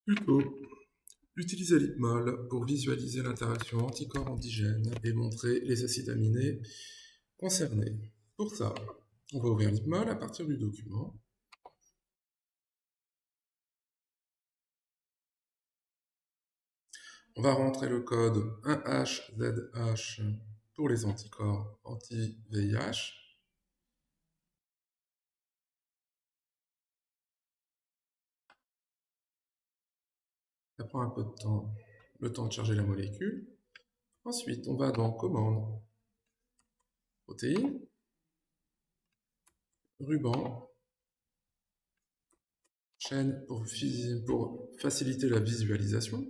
Plutôt, utilisez l'IPMOL pour visualiser l'interaction anticorps-antigène et montrer les acides aminés concernés. Pour ça, on va ouvrir l'IPMOL à partir du document. On va rentrer le code 1HZH pour les anticorps anti-VIH. Ça prend un peu de temps, le temps de charger la molécule. Ensuite, on va dans commande, protéine, ruban, chaîne pour faciliter la visualisation.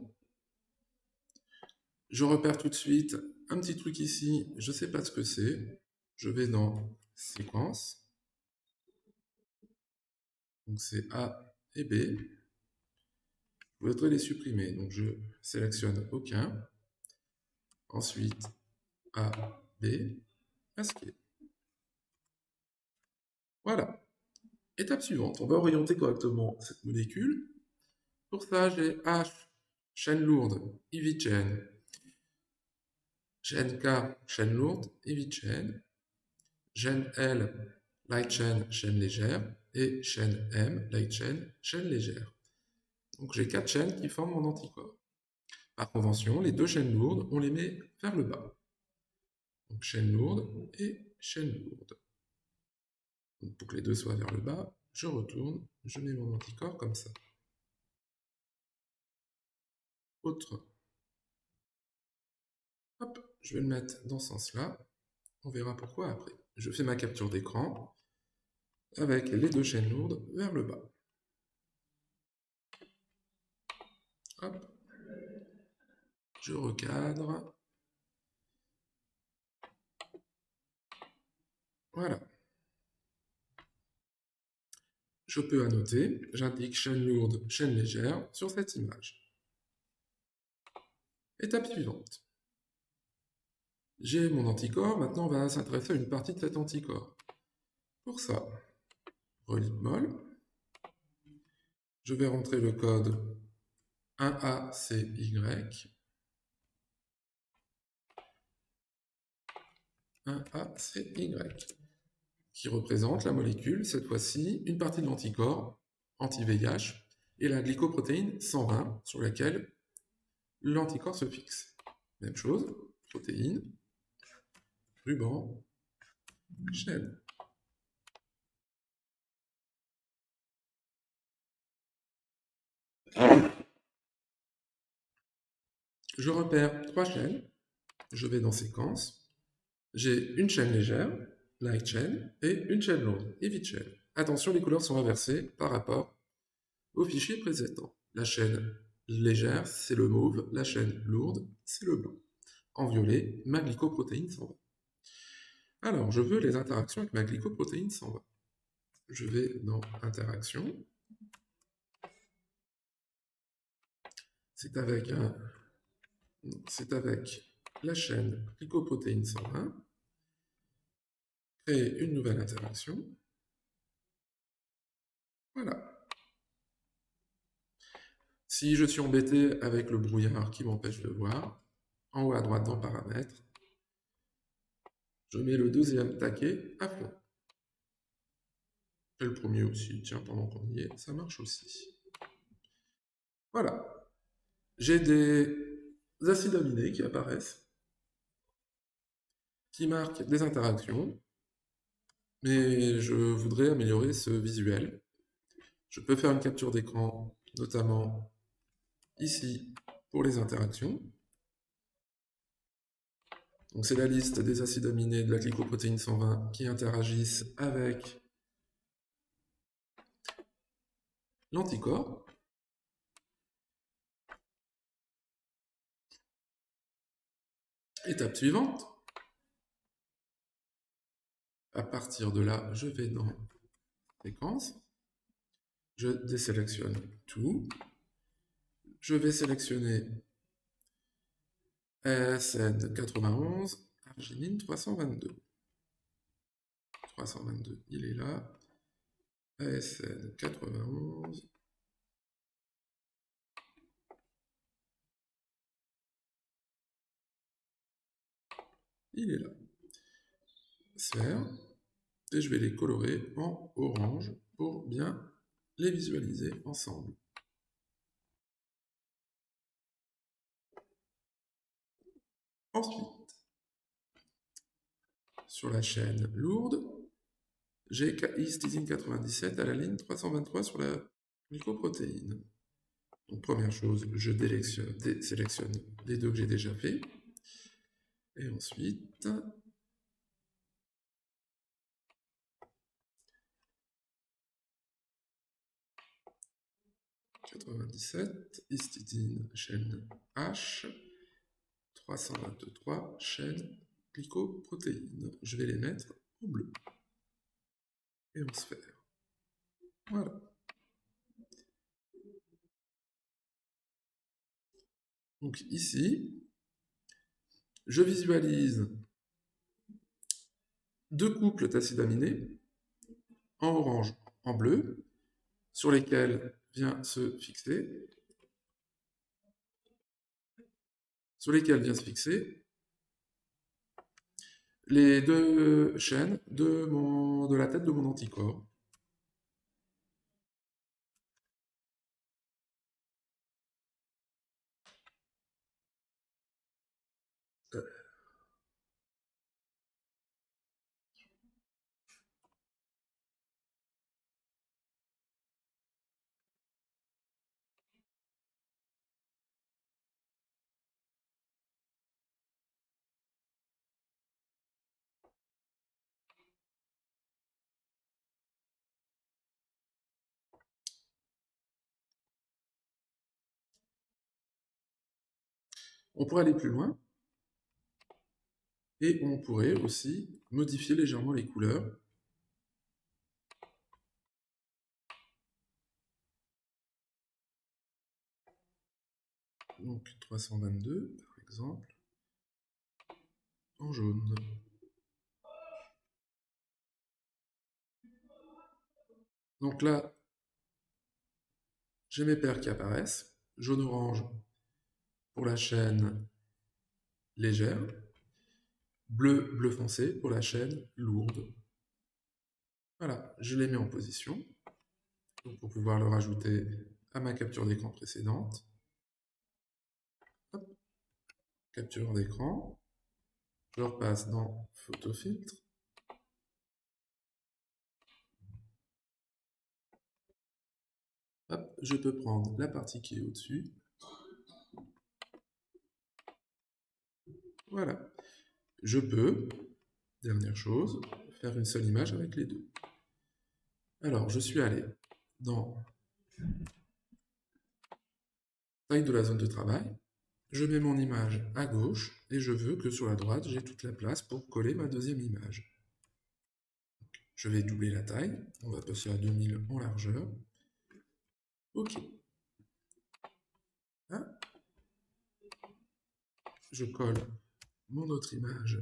Je repère tout de suite un petit truc ici, je ne sais pas ce que c'est. Je vais dans séquence. Donc c'est A et B. Je voudrais les supprimer, donc je sélectionne aucun. Ensuite A, B, masquer. Voilà. Étape suivante, on va orienter correctement cette molécule. Pour ça, j'ai H, chaîne lourde, heavy chain. Chaîne K, chaîne lourde, heavy chain. Chaîne L, light chain, chaîne légère. Et chaîne M, light chain, chaîne légère. Donc j'ai 4 chaînes qui forment mon anticorps. Par convention, les 2 chaînes lourdes, on les met vers le bas. Donc chaîne lourde et chaîne lourde. Donc, pour que les deux soient vers le bas, je retourne, je mets mon anticorps comme ça. Autre. Hop, je vais le mettre dans ce sens-là. On verra pourquoi après. Je fais ma capture d'écran avec les 2 chaînes lourdes vers le bas. Hop. Je recadre. Voilà. Je peux annoter, j'indique chaîne lourde, chaîne légère sur cette image. Étape suivante. J'ai mon anticorps, maintenant on va s'intéresser à une partie de cet anticorps. Pour ça, relis mol, je vais rentrer le code 1ACY, 1ACY, qui représente la molécule, cette fois-ci, une partie de l'anticorps anti-VIH et la glycoprotéine 120 sur laquelle l'anticorps se fixe. Même chose, protéine, ruban, chaîne. Je repère 3 chaînes, je vais dans séquence, j'ai une chaîne légère, light chain, et une chaîne lourde, heavy chain. Attention, les couleurs sont inversées par rapport au fichier précédent. La chaîne légère, c'est le mauve, la chaîne lourde, c'est le blanc. En violet, ma glycoprotéine 120. Alors, je veux les interactions avec ma glycoprotéine 120. Je vais dans Interaction. C'est avec la chaîne glycoprotéine 120. Créer une nouvelle interaction. Voilà. Si je suis embêté avec le brouillard qui m'empêche de voir, en haut à droite dans Paramètres, je mets le deuxième taquet à fond. Et le premier aussi, tiens, pendant qu'on y est, ça marche aussi. Voilà. J'ai des acides aminés qui apparaissent, qui marquent des interactions, mais je voudrais améliorer ce visuel. Je peux faire une capture d'écran, notamment ici, pour les interactions. Donc c'est la liste des acides aminés de la glycoprotéine 120 qui interagissent avec l'anticorps. Étape suivante. À partir de là, je vais dans Séquence. Je désélectionne tout. Je vais sélectionner ASN 91, arginine 322. 322, il est là. ASN 91. il est là. Sphère. Et je vais les colorer en orange pour bien les visualiser ensemble. Ensuite, sur la chaîne lourde, j'ai histidine 97 à la ligne 323 sur la glycoprotéine. Donc première chose, je sélectionne les deux que j'ai déjà fait. Et ensuite, « 97, histidine, chaîne H, 323, chaîne glycoprotéine. Je vais les mettre en bleu et en sphère. Voilà. Donc ici, je visualise deux couples d'acides aminés, en orange, en bleu, sur lesquels vient se fixer les deux chaînes de la tête de mon anticorps. On pourrait aller plus loin et on pourrait aussi modifier légèrement les couleurs. Donc 322 par exemple, en jaune. Donc là, j'ai mes paires qui apparaissent, jaune-orange pour la chaîne légère, bleu foncé pour la chaîne lourde. Voilà, je les mets en position pour pouvoir le rajouter à ma capture d'écran précédente. Hop. Capture d'écran, je repasse dans Photo Filtre. Hop, je peux prendre la partie qui est au-dessus. Voilà. Je peux, dernière chose, faire une seule image avec les deux. Alors, je suis allé dans taille de la zone de travail. Je mets mon image à gauche et je veux que sur la droite, j'ai toute la place pour coller ma deuxième image. Je vais doubler la taille. On va passer à 2000 en largeur. OK. Hein? Je colle mon autre image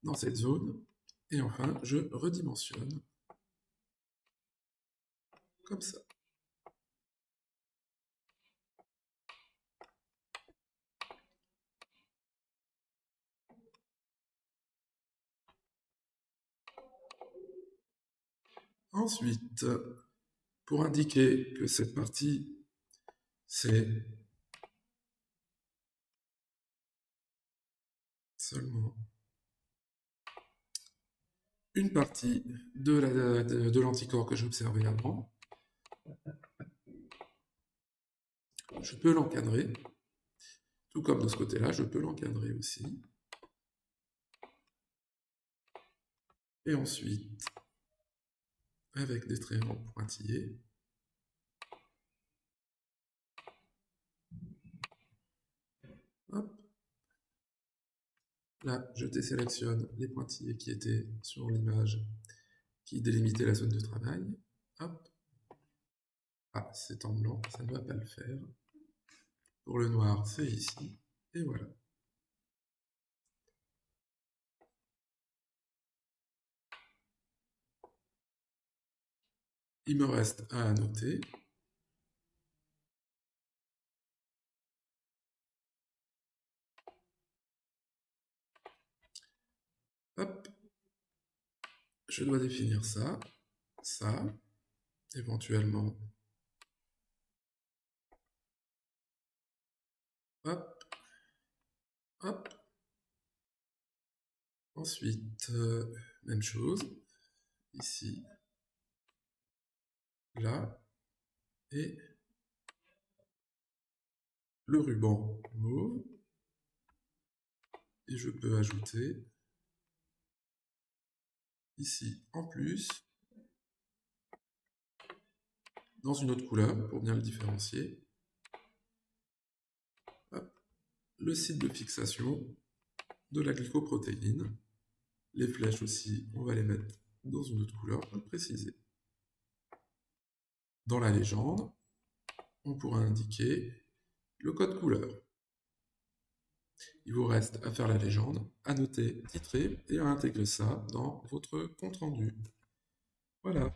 dans cette zone. Et enfin, je redimensionne comme ça. Ensuite, pour indiquer que cette partie, c'est seulement une partie de l'anticorps que j'observais avant, je peux l'encadrer. Tout comme de ce côté-là, je peux l'encadrer aussi. Et ensuite, avec des triangles pointillés, hop. Là, je désélectionne les pointillés qui étaient sur l'image qui délimitaient la zone de travail. Hop. Ah, c'est en blanc, ça ne va pas le faire. Pour le noir, c'est ici. Et voilà. Il me reste à annoter. je dois définir ça, éventuellement, hop, hop. Ensuite, même chose, ici, là, et le ruban mauve, et je peux ajouter ici en plus, dans une autre couleur, pour bien le différencier, hop, le site de fixation de la glycoprotéine. Les flèches aussi, on va les mettre dans une autre couleur pour le préciser. Dans la légende, on pourra indiquer le code couleur. Il vous reste à faire la légende, à noter, titrer et à intégrer ça dans votre compte-rendu. Voilà.